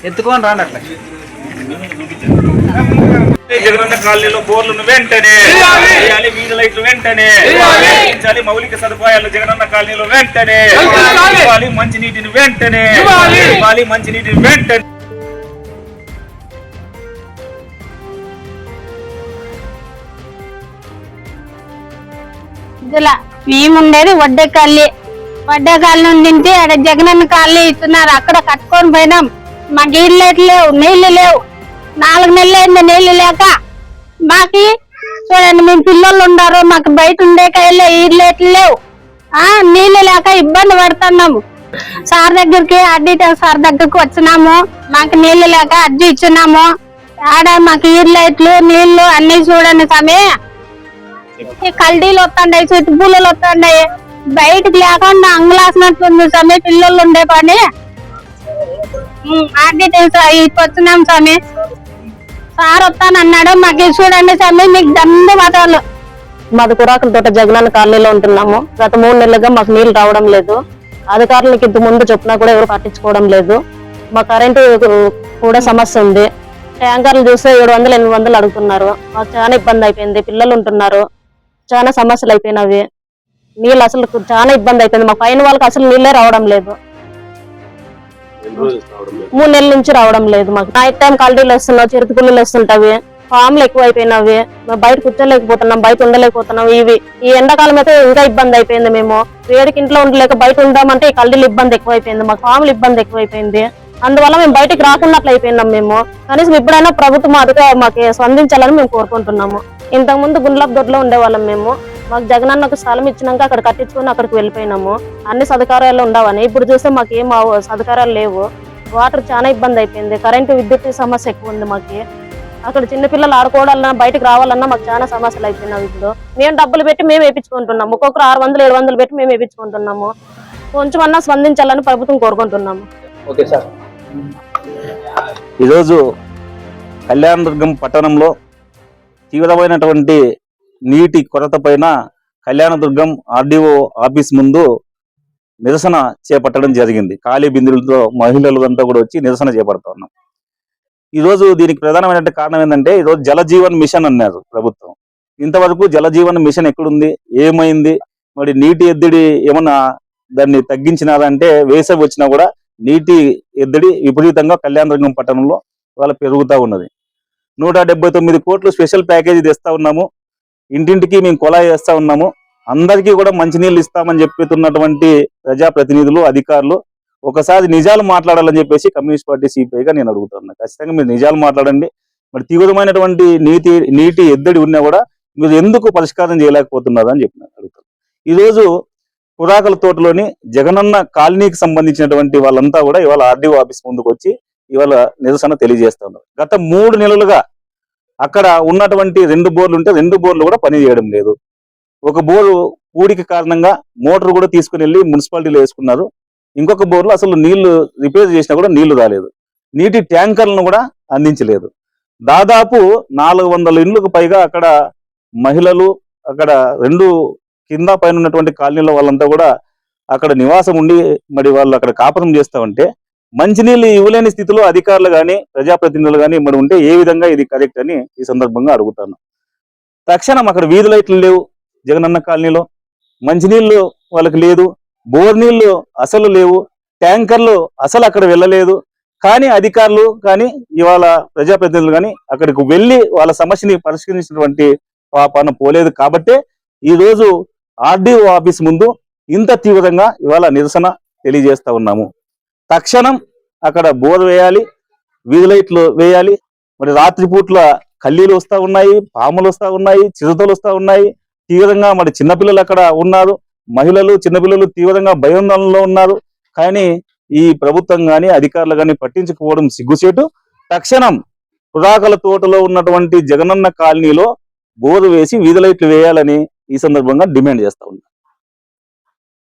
ఎత్తుకొని రాండి అట్లా. జగనన్న కాలనీలో బోర్లను వెంటనే వేయాలి, వీధి లైట్లు వెంటనే వేయించాలి, మౌలిక సదుపాయాలు జగనన్న కాలనీలో వెంటనే ఇవ్వాలి, మంచినీటిని వెంటనే ఇవ్వాలి, మంచినీటిని వెంటనే. మేముండేది వడ్డేకాలి నుండి తింటే అక్కడ జగనన్న కాలనీ ఇస్తున్నారు, అక్కడ కట్టుకొని పోయినాం. మాకు ఇళ్ళు లేవు, నీళ్లు లేవు. 4 నెలలు అయింది నీళ్లు లేక. మాకి చూడండి, మేము పిల్లలు ఉన్నారు, మాకు బయట ఉండే కాయలే ఇళ్ళు లేవు. నీళ్లు లేక ఇబ్బంది పడుతున్నాము. సార్ దగ్గరికి ఆడిటర్ సార్ దగ్గరికి వచ్చినాము, మాకు నీళ్లు లేక అర్జీ ఇచ్చినాము. ఆడ మాకు ఇళ్ళు నీళ్లు అన్ని చూడండి స్వామి. కల్డీలు వస్తున్నాయి, చుట్టు పూలలు వస్తున్నాయి, బయటకు లేకుండా అంగులాసినట్టుంది స్వామి. పిల్లలు ఉండే పని వచ్చినాం స్వామి. సార్ వస్తానన్నాడు, మాకు చూడండి స్వామి, మీకు ధన్యవాదాలు. మాది కురాకుల తోట జగనన్న కాలనీలో ఉంటున్నాము. గత 3 నెలలుగా మాకు నీళ్లు రావడం లేదు. అధికారులకు ఇంత ముందు చెప్పినా కూడా ఎవరు పట్టించుకోవడం లేదు. మా కరెంటు కూడా సమస్య ఉంది. ట్యాంకర్లు చూస్తే 700-800 అడుగుతున్నారు. మాకు చాలా ఇబ్బంది అయిపోయింది. పిల్లలు ఉంటున్నారు, చాలా సమస్యలు అయిపోయినవి. నీళ్ళు అసలు చాలా ఇబ్బంది అయిపోయింది. మా పైన వాళ్ళకి అసలు నీళ్ళే రావడం లేదు. 3 నెలల నుంచి రావడం లేదు. మాకు నైట్ టైం కల్డీలు వేస్తున్నావు, చెరుకు పుల్లులు వేస్తుంటావి, పాములు ఎక్కువ అయిపోయినవి. మేము బయట కూర్చోలేకపోతున్నాం, బయట ఉండలేకపోతున్నాం. ఈ ఎండాకాలం అయితే ఇంకా ఇబ్బంది అయిపోయింది. మేము వేడికి ఇంట్లో ఉండలేక బయట ఉందామంటే ఈ కల్డీలు ఇబ్బంది ఎక్కువైపోయింది, మాకు పాములు ఇబ్బంది ఎక్కువైపోయింది. అందువల్ల మేము బయటకు రాకున్నట్లు అయిపోయినాం. మేము కనీసం ఇప్పుడైనా ప్రభుత్వం అదిగా మాకు స్పందించాలని మేము కోరుకుంటున్నాము. ఇంతకు ముందు గుండ్లప్ దొడ్లో ఉండేవాళ్ళం మేము. మాకు జగనన్నకు స్థలం ఇచ్చినాక అక్కడ కట్టించుకొని అక్కడికి వెళ్ళిపోయినాము. అన్ని సదుపాయాలు ఉండవని. ఇప్పుడు చూస్తే మాకు ఏం సదుపాయాలు లేవు. వాటర్ చాలా ఇబ్బంది అయిపోయింది. కరెంటు విద్యుత్ సమస్య ఎక్కువ ఉంది మాకు. అక్కడ చిన్నపిల్లలు ఆడుకోవాలన్నా బయటకు రావాలన్నా మాకు చాలా సమస్యలు అయిపోయినాం. ఇప్పుడు మేము డబ్బులు పెట్టి మేము వేయించుకుంటున్నాము. ఒక్కొక్కరు 600-700 పెట్టి మేము వేయించుకుంటున్నాము. కొంచెమన్నా స్పందించాలని ప్రభుత్వం కోరుకుంటున్నాము. ఈరోజు కళ్యాణదుర్గం పట్టణంలో తీవ్రమైనటువంటి నీటి కొరత పైన కళ్యాణదుర్గం ఆర్డీఓ ఆఫీస్ ముందు నిరసన చేపట్టడం జరిగింది. ఖాళీ బిందులతో మహిళలు అంతా కూడా వచ్చి నిరసన చేపడతా ఉన్నాం. ఈరోజు దీనికి ప్రధానమైన కారణం ఏంటంటే, ఈరోజు జలజీవన్ మిషన్ అన్నారు ప్రభుత్వం. ఇంతవరకు జలజీవన్ మిషన్ ఎక్కడుంది, ఏమైంది, మరి నీటి ఎద్దడి ఏమన్నా దాన్ని తగ్గించినారంటే, వేసవి వచ్చినా కూడా నీటి ఎద్దడి విపరీతంగా కళ్యాణదుర్గం పట్టణంలో వాళ్ళ పెరుగుతూ ఉన్నది. 179 కోట్లు స్పెషల్ ప్యాకేజీ తెస్తా ఉన్నాము. ఇంటింటికి మేము కొలాయి వేస్తా ఉన్నాము. అందరికీ కూడా మంచినీళ్ళు ఇస్తామని చెప్తున్నటువంటి ప్రజాప్రతినిధులు, అధికారులు ఒకసారి నిజాలు మాట్లాడాలని చెప్పేసి కమ్యూనిస్ట్ పార్టీ సిపిఐగా నేను అడుగుతున్నా. ఖచ్చితంగా మీరు నిజాలు మాట్లాడండి. మరి తీవ్రమైనటువంటి నీటి ఎద్దడి ఉన్నా కూడా మీరు ఎందుకు పరిష్కారం చేయలేకపోతున్నారు అని చెప్పి అడుగుతాను. ఈరోజు కురాకల తోటలోని జగనన్న కాలనీకి సంబంధించినటువంటి వాళ్ళంతా కూడా ఇవాళ ఆర్డీఓ ఆఫీస్ ముందుకు వచ్చి ఇవాళ నిరసన తెలియజేస్తా ఉన్నారు. గత 3 నెలలుగా అక్కడ ఉన్నటువంటి 2 బోర్లు ఉంటే 2 బోర్లు కూడా పని చేయడం లేదు. ఒక బోరు పూడికి కారణంగా మోటార్ కూడా తీసుకుని వెళ్ళి మున్సిపాలిటీలో వేసుకున్నారు. ఇంకొక బోర్లు అసలు నీళ్లు రిపేర్ చేసినా కూడా నీళ్లు రాలేదు. నీటి ట్యాంకర్లను కూడా అందించలేదు. దాదాపు 400 ఇండ్లకు పైగా అక్కడ మహిళలు, అక్కడ 2 కింద పైన ఉన్నటువంటి కాలనీలో వాళ్ళంతా కూడా అక్కడ నివాసం ఉండి మరి వాళ్ళు అక్కడ కాపురం చేస్తా ఉంటే మంచినీళ్ళు ఇవ్వలేని స్థితిలో అధికారులు కానీ ప్రజాప్రతినిధులు కానీ మరి ఉంటే ఏ విధంగా ఇది కరెక్ట్ అని ఈ సందర్భంగా అడుగుతాను. తక్షణం అక్కడ వీధి లైట్లు లేవు జగనన్న కాలనీలో, మంచినీళ్ళు వాళ్ళకి లేదు, బోర్ నీళ్లు అసలు లేవు, ట్యాంకర్లు అసలు అక్కడ వెళ్ళలేదు. కానీ అధికారులు కానీ ఇవాళ ప్రజాప్రతినిధులు కానీ అక్కడికి వెళ్ళి వాళ్ళ సమస్యని పరిష్కరించినటువంటి పాపన పోలేదు. కాబట్టే ఈరోజు ఆర్డీఓ ఆఫీస్ ముందు ఇంత తీవ్రంగా ఇవాళ నిరసన తెలియజేస్తా ఉన్నాము. తక్షణం అక్కడ బోర్ వేయాలి, వీధి లైట్లు వేయాలి. మరి రాత్రిపూట్ల కల్లీలు వస్తూ ఉన్నాయి, పాములు వస్తూ ఉన్నాయి, చిరుతలు వస్తూ ఉన్నాయి. తీవ్రంగా మరి చిన్నపిల్లలు అక్కడ ఉన్నారు, మహిళలు చిన్నపిల్లలు తీవ్రంగా భయాందోళనలో ఉన్నారు. కానీ ఈ ప్రభుత్వం కానీ అధికారులు కానీ పట్టించుకోవడం సిగ్గుచేటు. తక్షణం కురాకల తోటలో ఉన్నటువంటి జగనన్న కాలనీలో బోరు వేసి వీధి లైట్లు వేయాలని ఈ సందర్భంగా డిమాండ్ చేస్తా ఉన్నాం.